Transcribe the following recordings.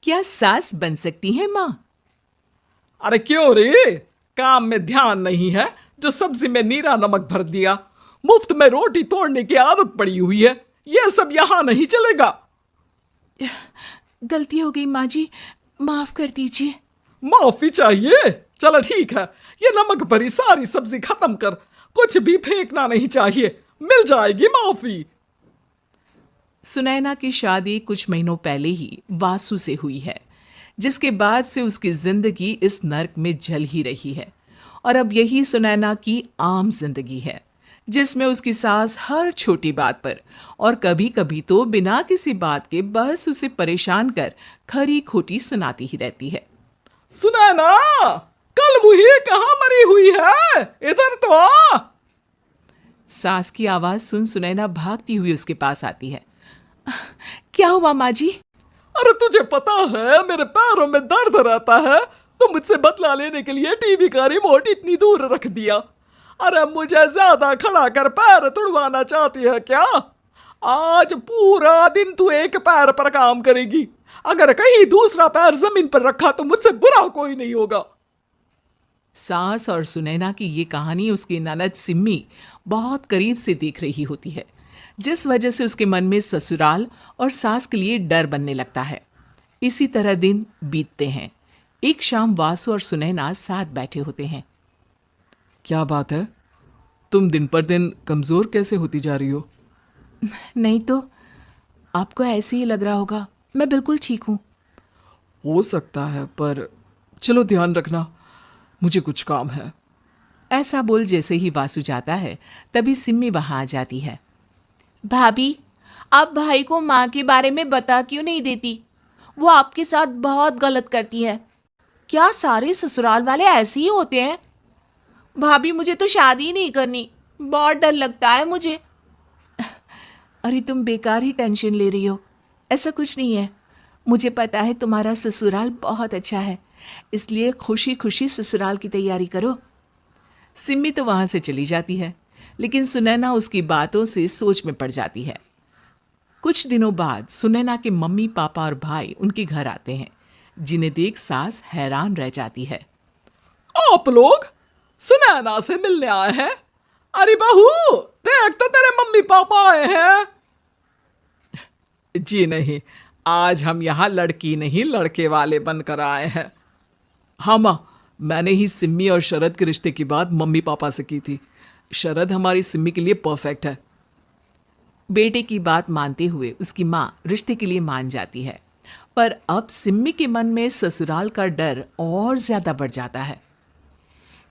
क्या सास बन सकती है माँ? अरे क्यों रे, काम में ध्यान नहीं है जो सब्जी में नीरा नमक भर दिया। मुफ्त में रोटी तोड़ने की आदत पड़ी हुई है, यह सब यहां नहीं चलेगा। गलती हो गई माँ जी, माफ कर दीजिए। माफी चाहिए? चलो ठीक है, ये नमक भरी सारी सब्जी खत्म कर, कुछ भी फेंकना नहीं चाहिए, मिल जाएगी माफी। सुनैना की शादी कुछ महीनों पहले ही वासु से हुई है, जिसके बाद से उसकी जिंदगी इस नर्क में जल ही रही है। और अब यही सुनैना की आम जिंदगी है, जिसमें उसकी सास हर छोटी बात पर और कभी कभी तो बिना किसी बात के बस उसे परेशान कर खरी खोटी सुनाती ही रहती है। सुनैना, कल मुही कहाँ मरी हुई है, इधर तो आ। सास की आवाज सुन सुनैना भागती हुई उसके पास आती है। क्या हुआ माँ जी? अरे तुझे पता है मेरे पैरों में दर्द रहता है, तो मुझसे बदला लेने के लिए टीवी का रिमोट इतनी दूर रख दिया। अरे मुझे ज्यादा खड़ा कर पैर तुड़वाना चाहती है क्या? आज पूरा दिन तू एक पैर पर काम करेगी, अगर कहीं दूसरा पैर जमीन पर रखा तो मुझसे बुरा कोई नहीं होगा। सास और सुनैना की ये कहानी उसकी ननद सिम्मी बहुत करीब से देख रही होती है, जिस वजह से उसके मन में ससुराल और सास के लिए डर बनने लगता है। इसी तरह दिन बीतते हैं। एक शाम वासु और सुनैना साथ बैठे होते हैं। क्या बात है, तुम दिन पर दिन कमजोर कैसे होती जा रही हो? नहीं तो, आपको ऐसे ही लग रहा होगा, मैं बिल्कुल ठीक हूँ। हो सकता है, पर चलो ध्यान रखना, मुझे कुछ काम है। ऐसा बोल जैसे ही वासु जाता है, तभी सिम्मी वहां आ जाती है। भाभी, आप भाई को माँ के बारे में बता क्यों नहीं देती? वो आपके साथ बहुत गलत करती है। क्या सारे ससुराल वाले ऐसे ही होते हैं? भाभी, मुझे तो शादी ही नहीं करनी, बहुत डर लगता है मुझे। अरे तुम बेकार ही टेंशन ले रही हो, ऐसा कुछ नहीं है। मुझे पता है तुम्हारा ससुराल बहुत अच्छा है, इसलिए खुशी खुशी ससुराल की तैयारी करो। सिम्मी तो वहां से चली जाती है, लेकिन सुनैना उसकी बातों से सोच में पड़ जाती है। कुछ दिनों बाद सुनैना के मम्मी पापा और भाई उनके घर आते हैं, जिन्हें देख सास हैरान रह जाती है। आप लोग सुनैना से मिलने आए हैं? अरे बहू, देख तो तेरे मम्मी पापा आए हैं। जी नहीं, आज हम यहाँ लड़की नहीं लड़के वाले बनकर आए हैं। हाँ माँ, मैंने ही सिम्मी और शरद के रिश्ते की बात मम्मी पापा से की थी। शरद हमारी सिम्मी के लिए परफेक्ट है। बेटे की बात मानते हुए उसकी माँ रिश्ते के लिए मान जाती है, पर अब सिम्मी के मन में ससुराल का डर और ज्यादा बढ़ जाता है।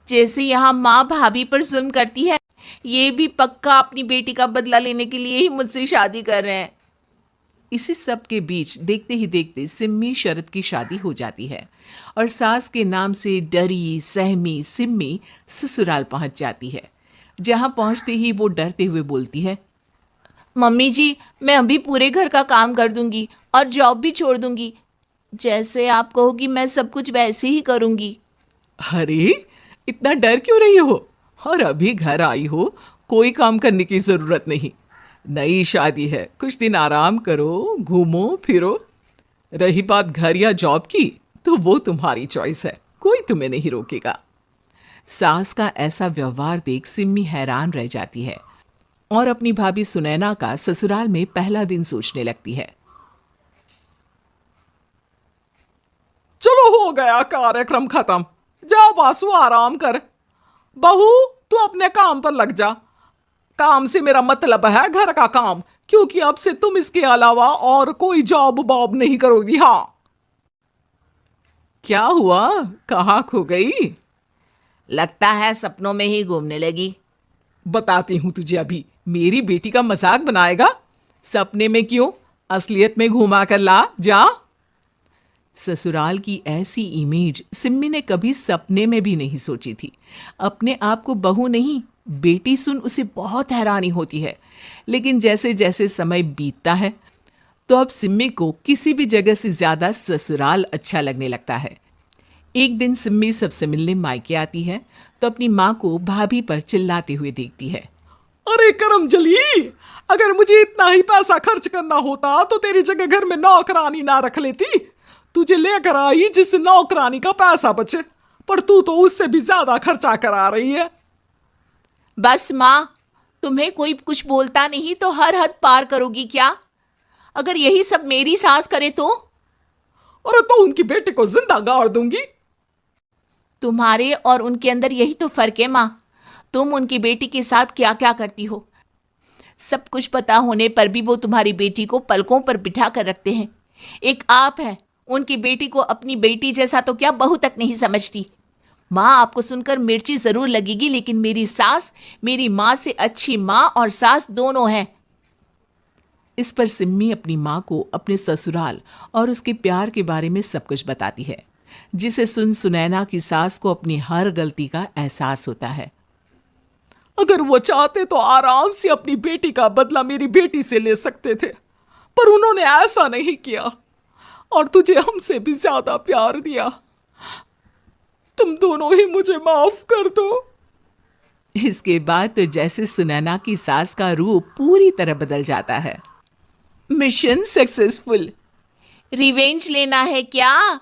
जैसे यहाँ माँ भाभी पर जुल्म करती है, ये भी पक्का अपनी बेटी का बदला लेने के लिए ही मुझसे शादी कर रहे हैं। इसी सब के बीच देखते ही देखते सिम्मी शरद की शादी हो जाती है और सास के नाम से डरी सहमी सिम्मी ससुराल पहुंच जाती है। जहां पहुंचते ही वो डरते हुए बोलती है, मम्मी जी, मैं अभी पूरे घर का काम कर दूंगी और जॉब भी छोड़ दूंगी। जैसे आप कहोगी मैं सब कुछ वैसे ही करूंगी। अरे इतना डर क्यों रही हो? और अभी घर आई हो, कोई काम करने की जरूरत नहीं। नई शादी है, कुछ दिन आराम करो, घूमो फिरो। रही बात घर या जॉब की, तो वो तुम्हारी चॉइस है, कोई तुम्हें नहीं रोकेगा। सास का ऐसा व्यवहार देख सिम्मी हैरान रह जाती है और अपनी भाभी सुनैना का ससुराल में पहला दिन सोचने लगती है। चलो हो गया कार्यक्रम खत्म, जाओ वासु आराम कर। बहू, तू अपने काम पर लग जा। काम से मेरा मतलब है घर का काम, क्योंकि अब से तुम इसके अलावा और कोई जॉब बॉब नहीं करोगी। हाँ। क्या हुआ, कहाँ खो गई? लगता है सपनों में ही घूमने लगी। बताती हूं तुझे अभी। मेरी बेटी का मजाक बनाएगा? सपने में क्यों, असलियत में घुमा कर ला जा। ससुराल की ऐसी इमेज सिम्मी ने कभी सपने में भी नहीं सोची थी। अपने आप को बहू नहीं, बेटी सुन उसे बहुत हैरानी होती है। लेकिन जैसे जैसे समय बीतता है, तो अब सिम्मी को किसी भी जगह से ज्यादा ससुराल अच्छा लगने लगता है। एक दिन सिम्मी सबसे मिलने मायके आती है, तो अपनी माँ को भाभी पर चिल्लाते हुए देखती है। अरे करमजली, अगर मुझे इतना ही पैसा खर्च करना होता तो तेरी जगह घर में नौकरानी ना रख लेती। तुझे लेकर आई जिससे नौकरानी का पैसा बचे, पर तू तो उससे भी ज्यादा खर्चा करा रही है। बस माँ, तुम्हें कोई कुछ बोलता नहीं तो हर हद पार करोगी क्या? अगर यही सब मेरी सास करे तो? अरे तो उनकी बेटी को जिंदा गाड़ दूंगी। तुम्हारे और उनके अंदर यही तो फर्क है माँ। तुम उनकी बेटी के साथ क्या क्या करती हो, सब कुछ पता होने पर भी वो तुम्हारी बेटी को पलकों पर बिठा कर रखते हैं। एक आप है, उनकी बेटी को अपनी बेटी जैसा तो क्या बहू तक नहीं समझती। माँ, आपको सुनकर मिर्ची जरूर लगेगी, लेकिन मेरी सास मेरी माँ से अच्छी माँ और सास दोनों हैं। इस पर सिम्मी अपनी माँ को अपने ससुराल और उसके प्यार के बारे में सब कुछ बताती है, जिसे सुन सुनैना की सास को अपनी हर गलती का एहसास होता है। अगर वो चाहते तो आराम से अपनी बेटी का बदला मेरी बेटी से ले सकते थे, पर उन्होंने ऐसा नहीं किया और तुझे हमसे भी ज्यादा प्यार दिया। तुम दोनों ही मुझे माफ कर दो। इसके बाद तो जैसे सुनैना की सास का रूप पूरी तरह बदल जाता है। Mission successful. रिवेंज लेना है क्या?